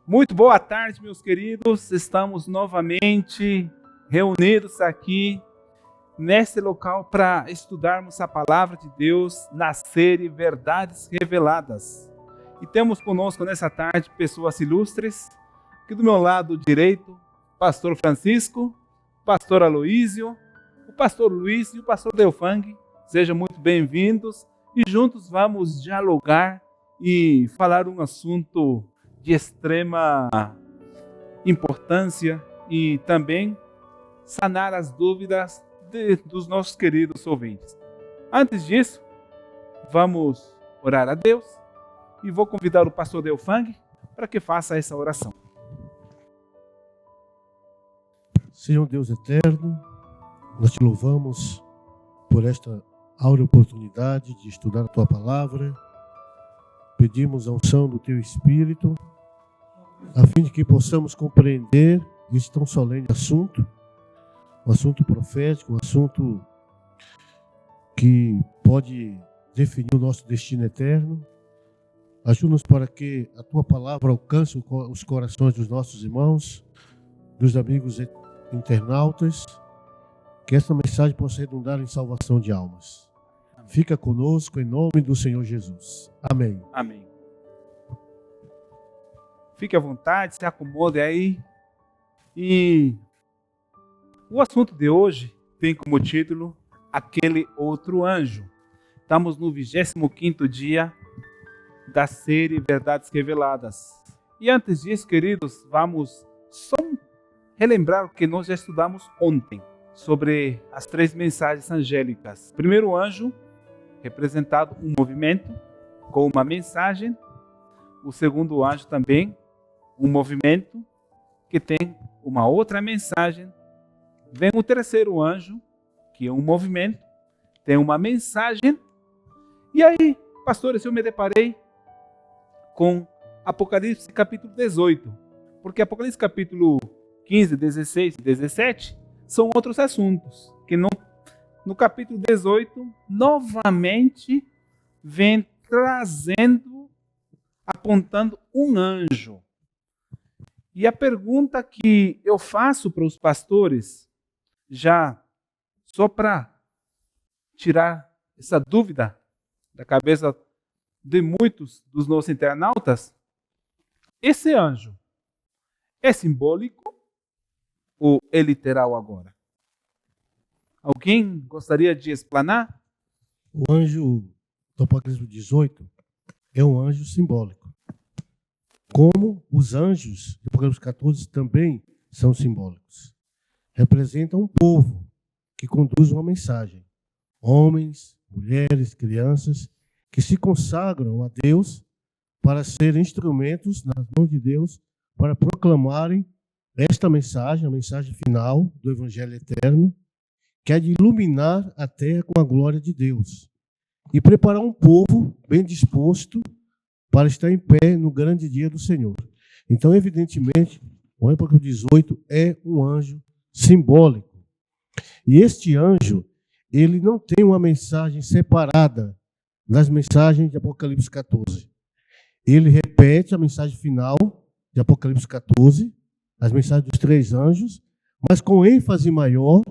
Muito boa tarde, meus queridos. Estamos novamente reunidos aqui nesse local para estudarmos a palavra de Deus na série Verdades Reveladas. E temos conosco nessa tarde pessoas ilustres. Aqui do meu lado direito, pastor Francisco, pastor Aloísio, o pastor Luiz e o pastor Delfang. Sejam muito bem-vindos e juntos vamos dialogar e falar um assunto de extrema importância e também sanar as dúvidas dos nossos queridos ouvintes. Antes disso, vamos orar a Deus e vou convidar o pastor Delfang para que faça essa oração. Senhor Deus eterno, nós te louvamos por esta áurea oportunidade de estudar a Tua Palavra. Pedimos a unção do Teu Espírito, a fim de que possamos compreender esse tão solene assunto, um assunto profético, um assunto que pode definir o nosso destino eterno. Ajuda-nos para que a Tua Palavra alcance os corações dos nossos irmãos, dos amigos internautas, que esta mensagem possa redundar em salvação de almas. Fica conosco em nome do Senhor Jesus. Amém. Amém. Fique à vontade, se acomode aí. E o assunto de hoje tem como título Aquele Outro Anjo. Estamos no 25º dia da série Verdades Reveladas. E antes disso, queridos, vamos só relembrar o que nós já estudamos ontem sobre as 3 mensagens angélicas. Primeiro anjo, representado um movimento com uma mensagem. O segundo anjo também, um movimento que tem uma outra mensagem. Vem o terceiro anjo, que é um movimento, tem uma mensagem. E aí, pastores, eu me deparei com Apocalipse capítulo 18, porque Apocalipse capítulo 15, 16 e 17 são outros assuntos, que no capítulo 18, novamente, vem trazendo, apontando um anjo. E a pergunta que eu faço para os pastores, já só para tirar essa dúvida da cabeça de muitos dos nossos internautas, esse anjo é simbólico ou é literal agora? Alguém gostaria de explanar? O anjo do Apocalipse 18 é um anjo simbólico. Como os anjos do Apocalipse 14 também são simbólicos. Representam um povo que conduz uma mensagem. Homens, mulheres, crianças que se consagram a Deus para serem instrumentos nas mãos de Deus para proclamarem esta mensagem, a mensagem final do Evangelho Eterno, que é de iluminar a terra com a glória de Deus e preparar um povo bem disposto para estar em pé no grande dia do Senhor. Então, evidentemente, o Apocalipse 18 é um anjo simbólico. E este anjo, ele não tem uma mensagem separada das mensagens de Apocalipse 14. Ele repete a mensagem final de Apocalipse 14, as mensagens dos 3 anjos, mas com ênfase maior,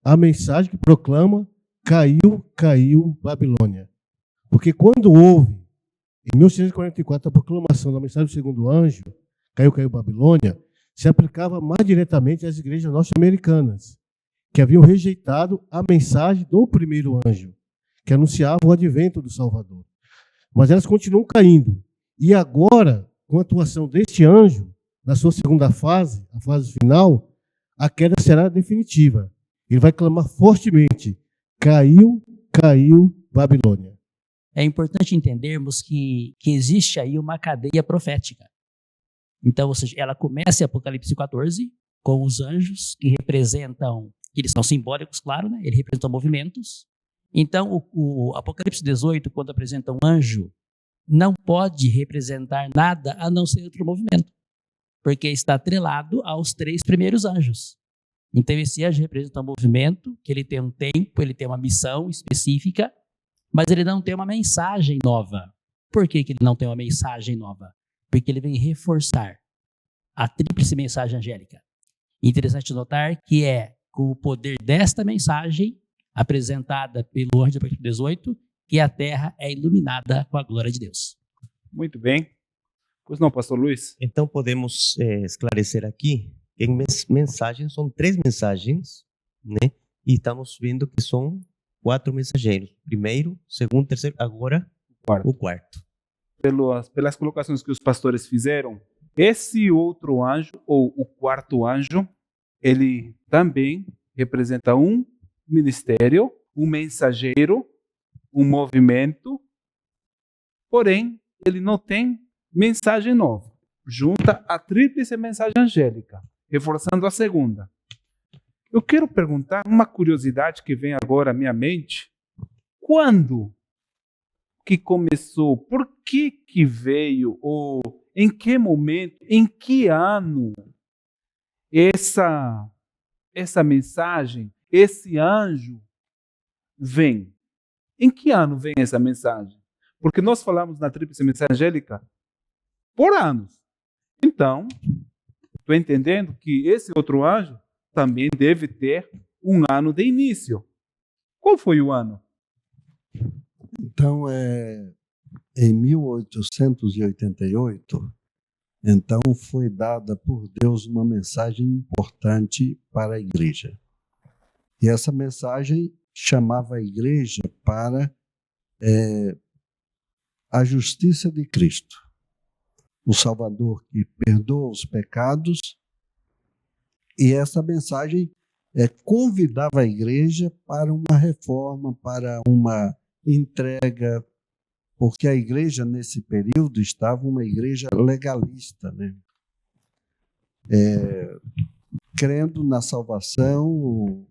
a mensagem que proclama: caiu, caiu Babilônia. Porque quando houve, em 1644, a proclamação da mensagem do segundo anjo, caiu, caiu Babilônia, se aplicava mais diretamente às igrejas norte-americanas, que haviam rejeitado a mensagem do primeiro anjo, que anunciava o advento do Salvador. Mas elas continuam caindo. E agora, com a atuação deste anjo, na sua segunda fase, a fase final, a queda será definitiva. Ele vai clamar fortemente: caiu, caiu Babilônia. É importante entendermos que existe aí uma cadeia profética. Então, ou seja, ela começa em Apocalipse 14, com os anjos que representam, eles são simbólicos, claro, né? Eles representam movimentos. Então, o Apocalipse 18, quando apresenta um anjo, não pode representar nada a não ser outro movimento, porque está atrelado aos 3 primeiros anjos. Então, esse anjo representa um movimento, que ele tem um tempo, ele tem uma missão específica, mas ele não tem uma mensagem nova. Por que ele não tem uma mensagem nova? Porque ele vem reforçar. a tríplice mensagem angélica. Interessante notar que é com o poder desta mensagem, apresentada pelo anjo do capítulo 18, que a terra é iluminada com a glória de Deus. Muito bem. Pois não, pastor Luiz? Então podemos esclarecer aqui que em mensagens são 3 mensagens, né? E estamos vendo que são 4 mensageiros. Primeiro, segundo, terceiro, agora o quarto. Pelas colocações que os pastores fizeram, esse outro anjo, ou o quarto anjo, ele também representa um ministério, um mensageiro, um movimento, porém, ele não tem mensagem nova. Junta a tríplice mensagem angélica, reforçando a segunda. Eu quero perguntar uma curiosidade que vem agora à minha mente. Quando que começou? Por que veio? Ou em que momento? Em que ano essa mensagem, esse anjo vem? Em que ano vem essa mensagem? Porque nós falamos na tríplice mensagem angélica por anos. Então, estou entendendo que esse outro anjo também deve ter um ano de início. Qual foi o ano? Então, em 1888, então foi dada por Deus uma mensagem importante para a igreja. E essa mensagem chamava a igreja para a justiça de Cristo, o Salvador que perdoa os pecados. E essa mensagem convidava a igreja para uma reforma, para uma entrega, porque a igreja nesse período estava uma igreja legalista, né? Crendo na salvação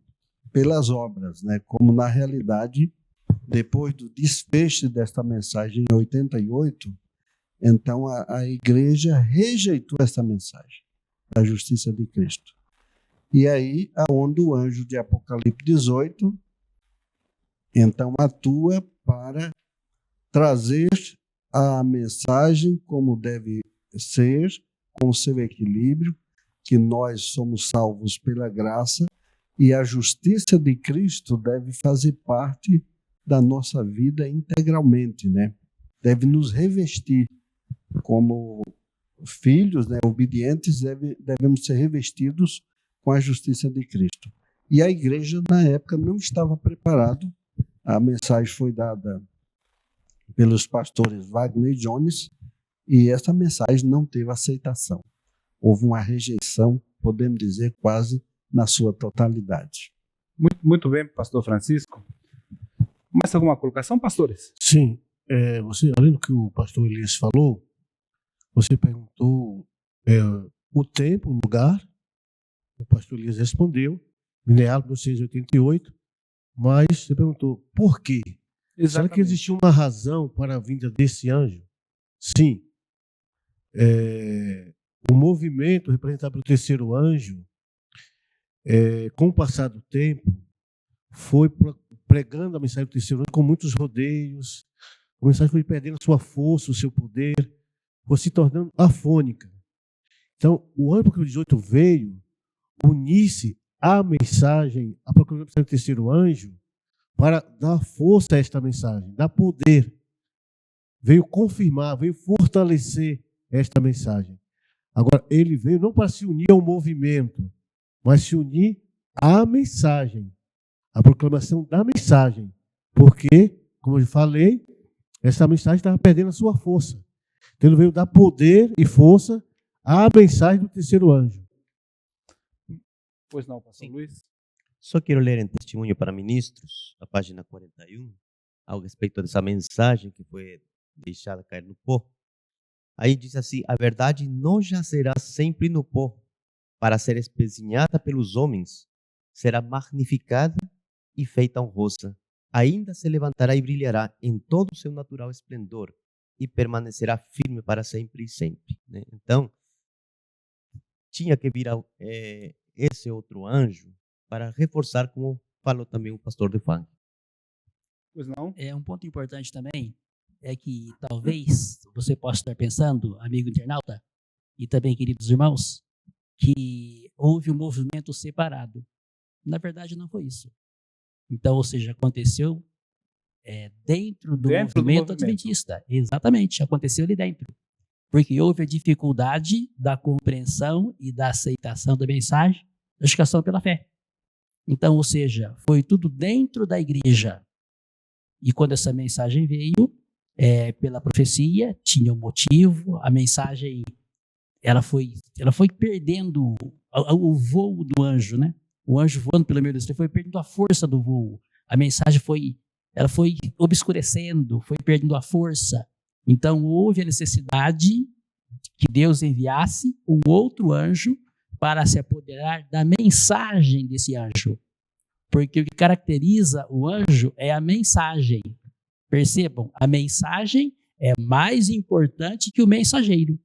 pelas obras, né? Como na realidade, depois do desfecho desta mensagem em 88, então a igreja rejeitou essa mensagem da justiça de Cristo. E aí, aonde o anjo de Apocalipse 18, então atua para trazer a mensagem como deve ser, com seu equilíbrio, que nós somos salvos pela graça e a justiça de Cristo deve fazer parte da nossa vida integralmente, né? Deve nos revestir como filhos, né, obedientes, devemos ser revestidos com a justiça de Cristo. E a igreja, na época, não estava preparada. A mensagem foi dada pelos pastores Wagner e Jones, e essa mensagem não teve aceitação. Houve uma rejeição, podemos dizer, quase na sua totalidade. Muito bem, pastor Francisco. Mais alguma colocação, pastores? Sim. Você, além do que o pastor Elias falou, você perguntou o tempo, o lugar. O pastor Elias respondeu, Mineal 1988, mas você perguntou por quê? Exatamente. Será que existiu uma razão para a vinda desse anjo? Sim. O movimento representado pelo terceiro anjo, com o passar do tempo, foi pregando a mensagem do terceiro anjo com muitos rodeios. A mensagem foi perdendo a sua força, o seu poder, foi se tornando afônica. Então, o ano do 18 veio unir-se à mensagem, a proclamação do terceiro anjo, para dar força a esta mensagem, dar poder. Veio confirmar, veio fortalecer esta mensagem. Agora, ele veio não para se unir ao movimento, mas se unir à mensagem, à proclamação da mensagem. Porque, como eu falei, essa mensagem estava perdendo a sua força. Então, ele veio dar poder e força à mensagem do terceiro anjo. Pois não, pastor Sim. Luiz? Só quero ler em Testemunho para Ministros, a página 41, ao respeito dessa mensagem que foi deixada cair no pó. Aí diz assim: a verdade não jacerá sempre no pó, para ser espezinhada pelos homens, será magnificada e feita honrosa. Ainda se levantará e brilhará em todo o seu natural esplendor e permanecerá firme para sempre e sempre. Né? Então, tinha que vir esse outro anjo para reforçar, como falou também o pastor de Fang. Pois não? Um ponto importante também é que talvez você possa estar pensando, amigo internauta, e também, queridos irmãos, que houve um movimento separado. Na verdade, não foi isso. Então, ou seja, aconteceu dentro do movimento adventista. Exatamente, aconteceu ali dentro. Porque houve a dificuldade da compreensão e da aceitação da mensagem da justificação pela fé. Então, ou seja, foi tudo dentro da igreja. E quando essa mensagem veio, pela profecia, tinha um motivo, a mensagem ela foi perdendo o voo do anjo, né? O anjo voando pelo meio do céu foi perdendo a força do voo. A mensagem foi obscurecendo, foi perdendo a força. Então houve a necessidade que Deus enviasse um outro anjo para se apoderar da mensagem desse anjo. Porque o que caracteriza o anjo é a mensagem. Percebam, a mensagem é mais importante que o mensageiro.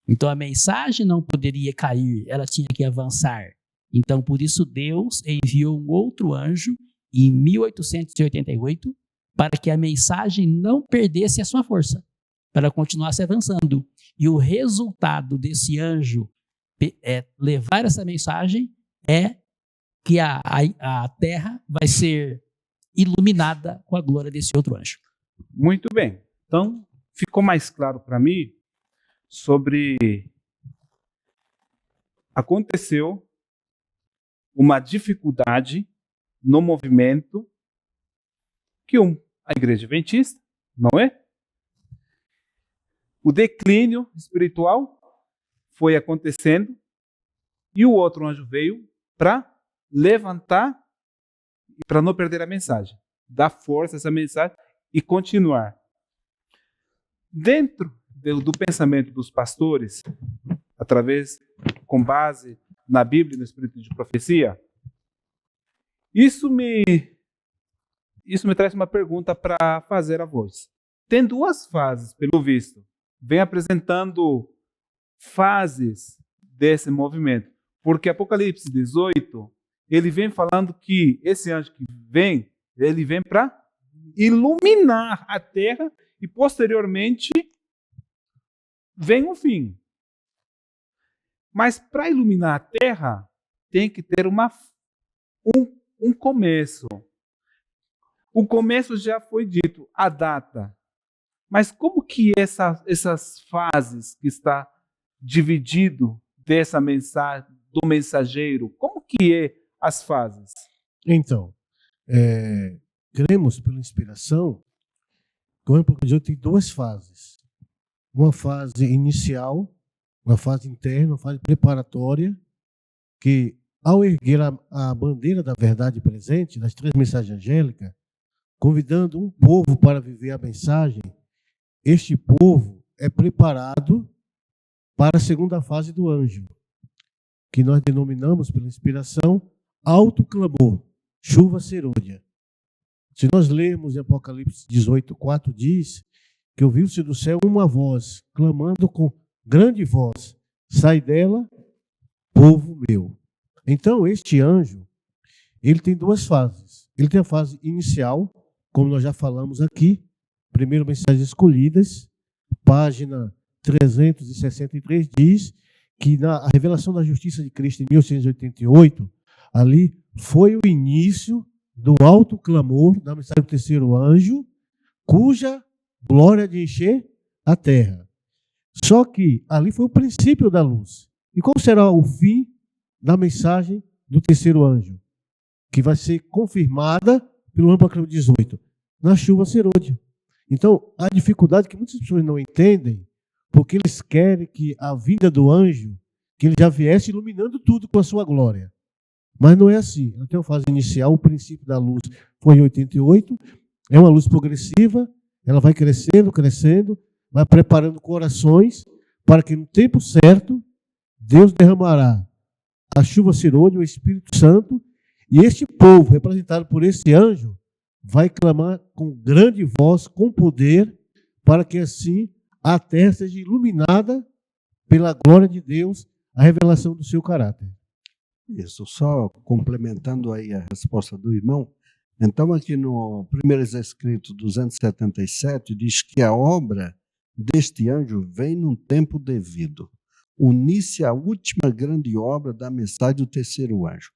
Então a mensagem não poderia cair, ela tinha que avançar. Então por isso Deus enviou um outro anjo em 1888 para que a mensagem não perdesse a sua força, para continuasse avançando. E o resultado desse anjo levar essa mensagem é que a terra vai ser iluminada com a glória desse outro anjo. Muito bem. Então, ficou mais claro para mim sobre aconteceu uma dificuldade no movimento que a igreja adventista, não é? O declínio espiritual foi acontecendo e o outro anjo veio para levantar e para não perder a mensagem, dar força a essa mensagem e continuar. Dentro do pensamento dos pastores, com base na Bíblia e no Espírito de profecia, isso me traz uma pergunta para fazer a vós. Tem duas fases, pelo visto. Vem apresentando fases desse movimento. Porque Apocalipse 18, ele vem falando que esse anjo que vem, ele vem para iluminar a terra e posteriormente vem o fim. Mas para iluminar a terra, tem que ter um começo. O começo já foi dito, a data. Mas como que essas fases que está dividido dessa mensagem, do mensageiro, como que é as fases? Então, cremos pela inspiração que o Apocalipse tem duas fases. Uma fase inicial, uma fase interna, uma fase preparatória, que ao erguer a bandeira da verdade presente, das três mensagens angélicas, convidando um povo para viver a mensagem, este povo é preparado para a segunda fase do anjo, que nós denominamos pela inspiração alto clamor, chuva serôdia. Se nós lermos em Apocalipse 18:4, diz que ouviu-se do céu uma voz, clamando com grande voz, sai dela, povo meu. Então, este anjo, ele tem duas fases. Ele tem a fase inicial, como nós já falamos aqui, primeiro Mensagens Escolhidas, página 363, diz que a revelação da justiça de Cristo em 1888, ali foi o início do alto clamor da mensagem do terceiro anjo, cuja glória de encher a terra. Só que ali foi o princípio da luz. E qual será o fim da mensagem do terceiro anjo? Que vai ser confirmada pelo Apocalipse 18, na chuva serôdia. Então, a dificuldade que muitas pessoas não entendem, porque eles querem que a vinda do anjo, que ele já viesse iluminando tudo com a sua glória. Mas não é assim. Ela tem uma fase inicial, o princípio da luz foi em 88, é uma luz progressiva, ela vai crescendo, crescendo, vai preparando corações para que no tempo certo Deus derramará a chuva serôdia, o Espírito Santo, e este povo, representado por esse anjo, vai clamar com grande voz, com poder, para que assim a terra seja iluminada pela glória de Deus, a revelação do seu caráter. Isso, só complementando aí a resposta do irmão. Então, aqui no Primeiros Escritos 277, diz que a obra deste anjo vem num tempo devido. unisse à última grande obra da mensagem do terceiro anjo,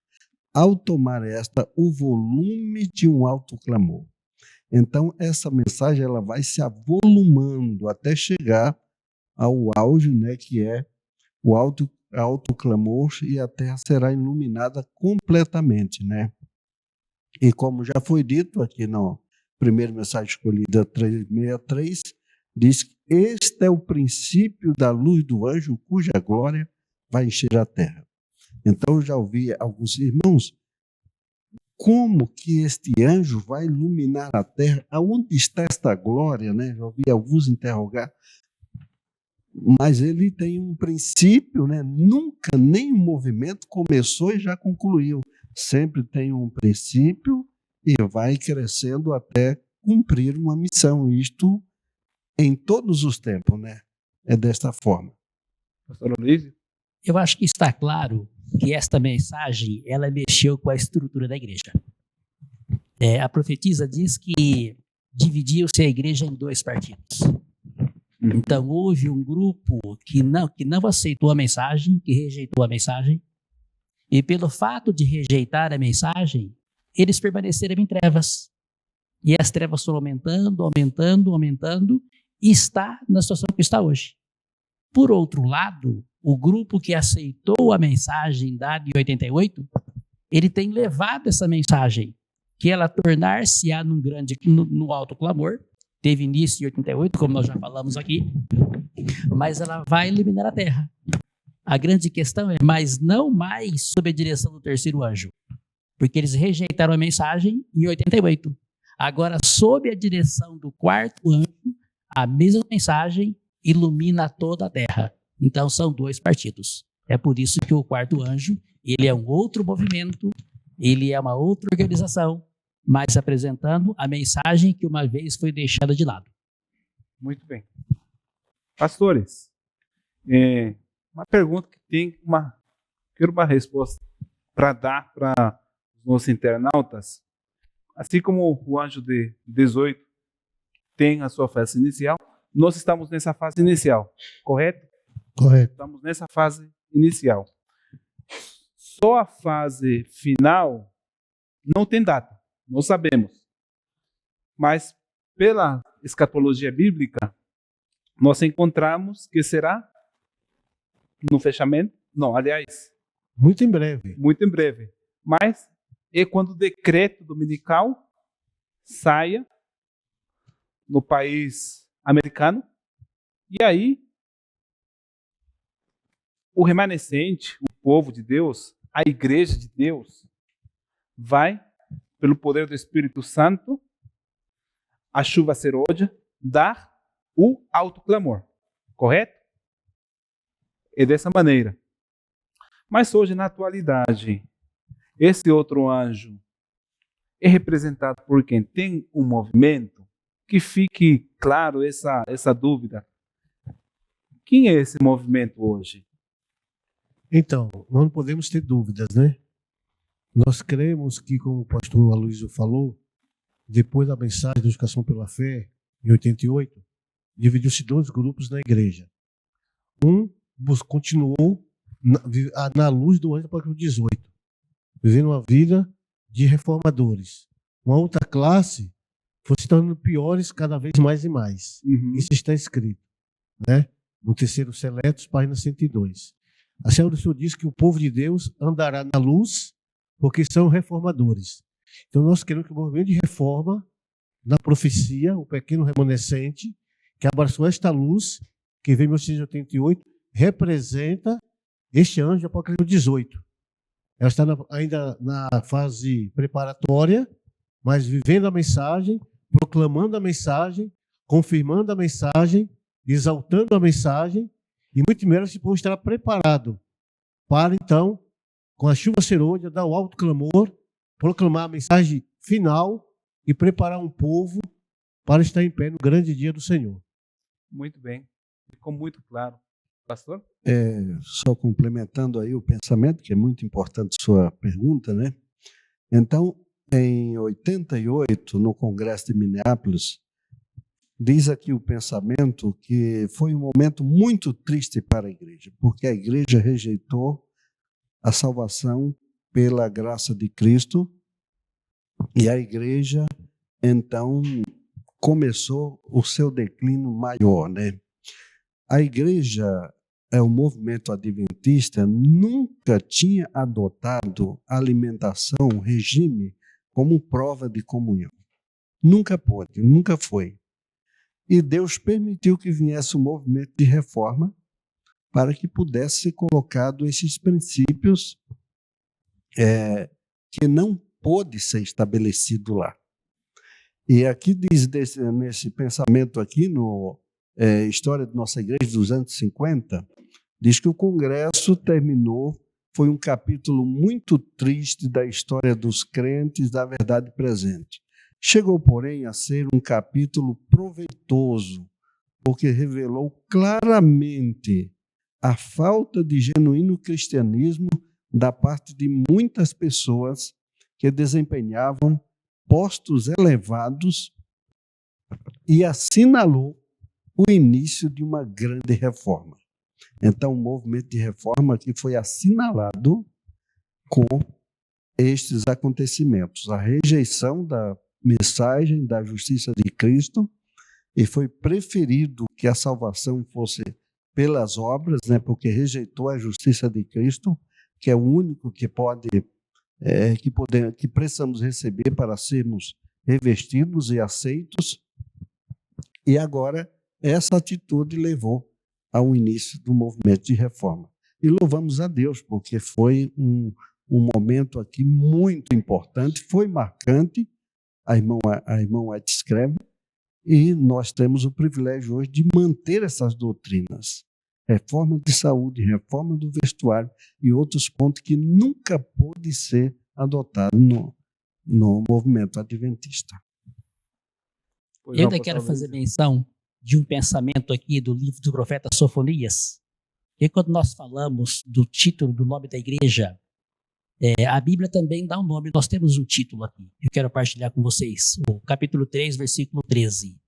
ao tomar esta o volume de um alto clamor. Então, essa mensagem ela vai se avolumando até chegar ao auge, né, que é o alto clamor, e a terra será iluminada completamente, né? E como já foi dito aqui na primeira mensagem escolhida 363, diz que este é o princípio da luz do anjo, cuja glória vai encher a terra. Então, eu já ouvi alguns irmãos, como que este anjo vai iluminar a terra? Aonde está esta glória, né? Já ouvi alguns interrogar. Mas ele tem um princípio, né? Nunca nenhum movimento começou e já concluiu. Sempre tem um princípio e vai crescendo até cumprir uma missão. Isto em todos os tempos, né? É desta forma. Pastor Luiz? Eu acho que está claro que esta mensagem, ela mexeu com a estrutura da igreja. A profetisa diz que dividiu-se a igreja em 2 partidos. Então, houve um grupo que não aceitou a mensagem, que rejeitou a mensagem, e pelo fato de rejeitar a mensagem, eles permaneceram em trevas. E as trevas foram aumentando, aumentando, aumentando, e está na situação que está hoje. Por outro lado, o grupo que aceitou a mensagem dada em 88, ele tem levado essa mensagem, que ela tornar-se-á no alto clamor, teve início em 88, como nós já falamos aqui, mas ela vai iluminar a terra. A grande questão é, mas não mais sob a direção do terceiro anjo, porque eles rejeitaram a mensagem em 88. Agora, sob a direção do quarto anjo, a mesma mensagem ilumina toda a terra. Então, são 2 partidos. É por isso que o quarto anjo, ele é um outro movimento, ele é uma outra organização, mas apresentando a mensagem que uma vez foi deixada de lado. Muito bem. Pastores, uma pergunta que quero uma resposta para dar para os nossos internautas. Assim como o anjo de 18 tem a sua fase inicial, nós estamos nessa fase inicial, correto? Correto. Estamos nessa fase inicial. Só a fase final não tem data, não sabemos. Mas pela escatologia bíblica, nós encontramos que será no fechamento, não, aliás, Muito em breve. muito em breve. Mas é quando o decreto dominical saia no país americano, e aí o remanescente, o povo de Deus, a igreja de Deus, vai, pelo poder do Espírito Santo, a chuva serôdia, dar o alto clamor. Correto? É dessa maneira. Mas hoje, na atualidade, esse outro anjo é representado por quem? Tem um movimento? Que fique claro essa dúvida. Quem é esse movimento hoje? Então, nós não podemos ter dúvidas, né? Nós cremos que, como o pastor Aloysio falou, depois da mensagem da educação pela fé, em 88, dividiu-se 2 grupos na igreja. Um continuou na luz do ano do século 18, vivendo uma vida de reformadores. Uma outra classe foi se tornando piores cada vez mais e mais. Isso está escrito, né? No terceiro Seletos, página 102. A Senhora do Senhor diz que o povo de Deus andará na luz porque são reformadores. Então nós queremos que o movimento de reforma da profecia, o pequeno remanescente, que abraçou esta luz, que veio em 1988, representa este anjo de Apocalipse 18. Ela está ainda na fase preparatória, mas vivendo a mensagem, proclamando a mensagem, confirmando a mensagem, exaltando a mensagem, e muito menos esse povo estará preparado para, então, com a chuva serôdia, dar o alto clamor, proclamar a mensagem final e preparar um povo para estar em pé no grande dia do Senhor. Muito bem. Ficou muito claro. Pastor? Só complementando aí o pensamento, que é muito importante sua pergunta, né? Então, em 88, no Congresso de Minneapolis, diz aqui o pensamento que foi um momento muito triste para a igreja, porque a igreja rejeitou a salvação pela graça de Cristo e a igreja, então, começou o seu declínio maior, né? A igreja, o movimento adventista, nunca tinha adotado alimentação, regime, como prova de comunhão. Nunca pôde, nunca foi. E Deus permitiu que viesse o movimento de reforma para que pudesse ser colocado esses princípios que não pôde ser estabelecido lá. E aqui diz, nesse pensamento aqui, no História da Nossa Igreja, 250, diz que o congresso terminou, foi um capítulo muito triste da história dos crentes da verdade presente. Chegou, porém, a ser um capítulo proveitoso, porque revelou claramente a falta de genuíno cristianismo da parte de muitas pessoas que desempenhavam postos elevados e assinalou o início de uma grande reforma. Então, o movimento de reforma aqui foi assinalado com estes acontecimentos, a rejeição da mensagem da justiça de Cristo, e foi preferido que a salvação fosse pelas obras, né, porque rejeitou a justiça de Cristo, que é o único que que precisamos receber para sermos revestidos e aceitos. E agora essa atitude levou ao início do movimento de reforma. E louvamos a Deus, porque foi um momento aqui muito importante, foi marcante. A irmã White escreve, e nós temos o privilégio hoje de manter essas doutrinas. Reforma de saúde, reforma do vestuário e outros pontos que nunca pôde ser adotado no movimento adventista. Eu ainda quero fazer menção de um pensamento aqui do livro do profeta Sofonias, que quando nós falamos do título do nome da igreja, a Bíblia também dá um nome, nós temos um título aqui, eu quero partilhar com vocês, o capítulo 3, versículo 13.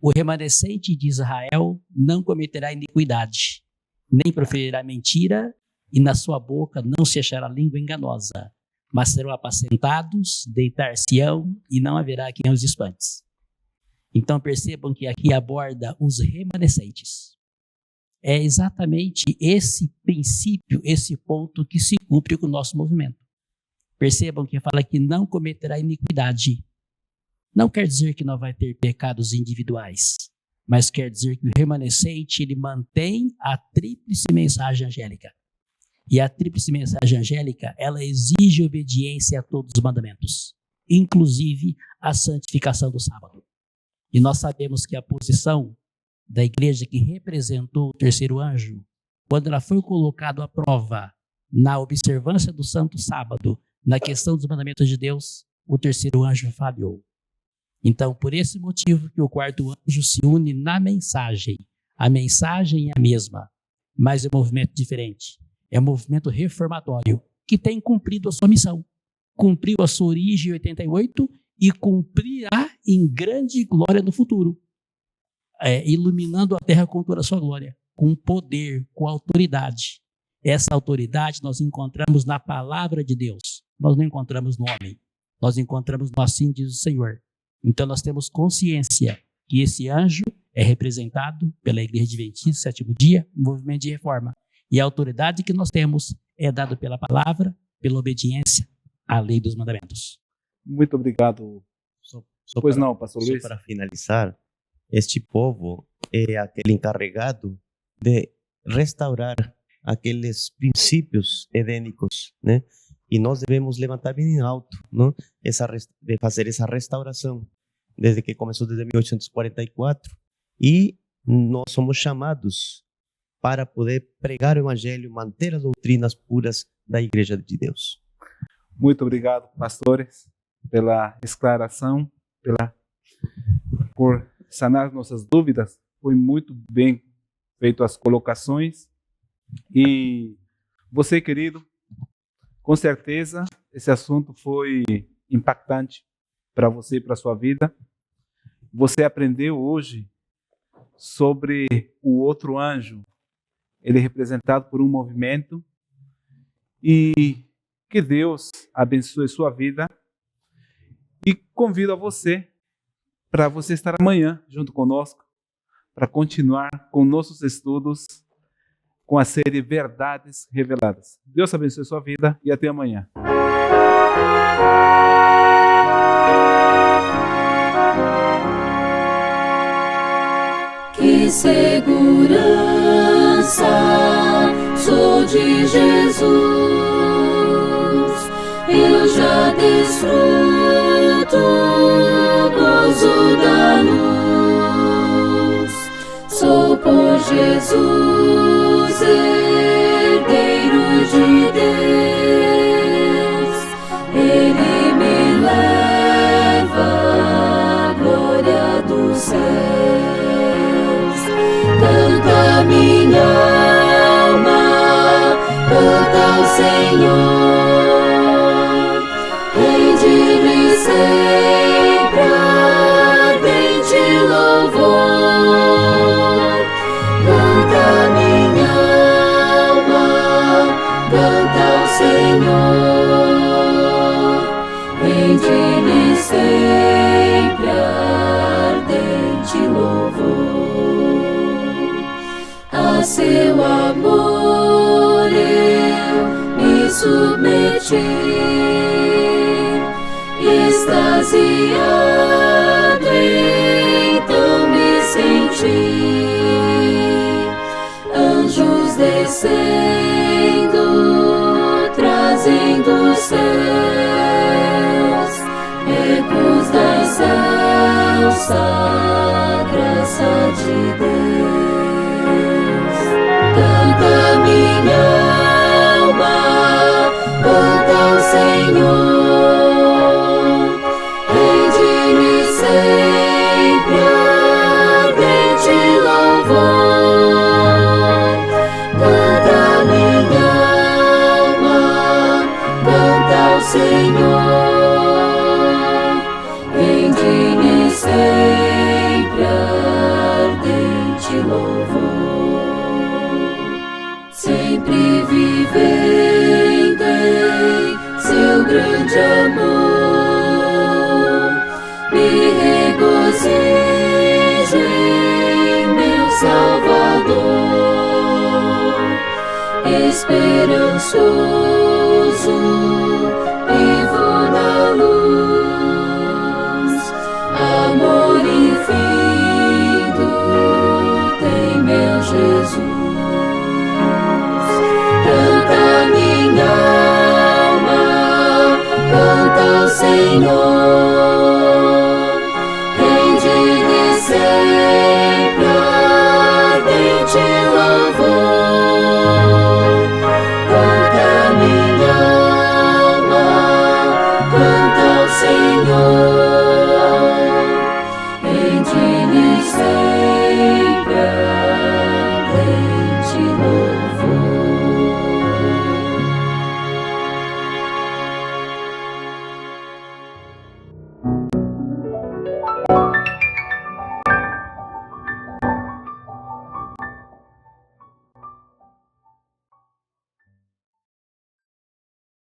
O remanescente de Israel não cometerá iniquidade, nem proferirá mentira, e na sua boca não se achará língua enganosa, mas serão apacentados, deitar-se-ão, e não haverá quem os espante. Então percebam que aqui aborda os remanescentes. É exatamente esse princípio, esse ponto que se cumpre com o nosso movimento. Percebam que fala que não cometerá iniquidade. Não quer dizer que não vai ter pecados individuais, mas quer dizer que o remanescente ele mantém a tríplice mensagem angélica. E a tríplice mensagem angélica, ela exige obediência a todos os mandamentos, inclusive a santificação do sábado. E nós sabemos que a posição da igreja que representou o terceiro anjo, quando ela foi colocada à prova na observância do santo sábado, na questão dos mandamentos de Deus, o terceiro anjo falhou. Então, por esse motivo que o quarto anjo se une na mensagem. A mensagem é a mesma, mas é um movimento diferente. É um movimento reformatório que tem cumprido a sua missão. Cumpriu a sua origem em 88 e cumprirá em grande glória no futuro. Iluminando a terra com toda a sua glória, com poder, com autoridade. Essa autoridade nós encontramos na palavra de Deus. Nós não encontramos no homem. Nós encontramos no assim diz o Senhor. Então nós temos consciência que esse anjo é representado pela Igreja Adventista, sétimo dia, movimento de reforma. E a autoridade que nós temos é dada pela palavra, pela obediência à lei dos mandamentos. Muito obrigado. Pois não, pastor Luiz. Só para finalizar, este povo é aquele encarregado de restaurar aqueles princípios edênicos, né? E nós devemos levantar bem alto, não? De fazer essa restauração, desde que começou desde 1844, e nós somos chamados para poder pregar o evangelho, manter as doutrinas puras da Igreja de Deus. Muito obrigado, pastores, pela esclaração, por sanar nossas dúvidas. Foi muito bem feito as colocações. E você, querido, com certeza esse assunto foi impactante para você e para a sua vida. Você aprendeu hoje sobre o outro anjo. Ele é representado por um movimento. E que Deus abençoe sua vida. E convido a você para você estar amanhã junto conosco para continuar com nossos estudos com a série Verdades Reveladas. Deus abençoe sua vida e até amanhã. Que segurança sou de Jesus, eu já desfruto o gozo da luz. Sou por Jesus, herdeiro de Deus, Ele me leva à glória dos céus. Canta minha alma, canta ao Senhor, rende-lhe sempre ardente louvor. Canta minha alma, canta ao Senhor, rende-lhe sempre ardente louvor. A seu amor eu me submeti, extasiado então me senti. Anjos descendo, trazendo os céus, ecos da excelsa graça de Deus. Canta minha alma, canta ao Senhor, rende-lhe sempre ardente louvor. Canta minha alma, canta ao Senhor, rende-lhe sempre ardente louvor. Sempre vivendo em seu grande amor, me regozijo em meu Salvador. Esperançoso, vivo na luz, amor infinito tem meu Jesus. Canta minha alma, canta ao Senhor,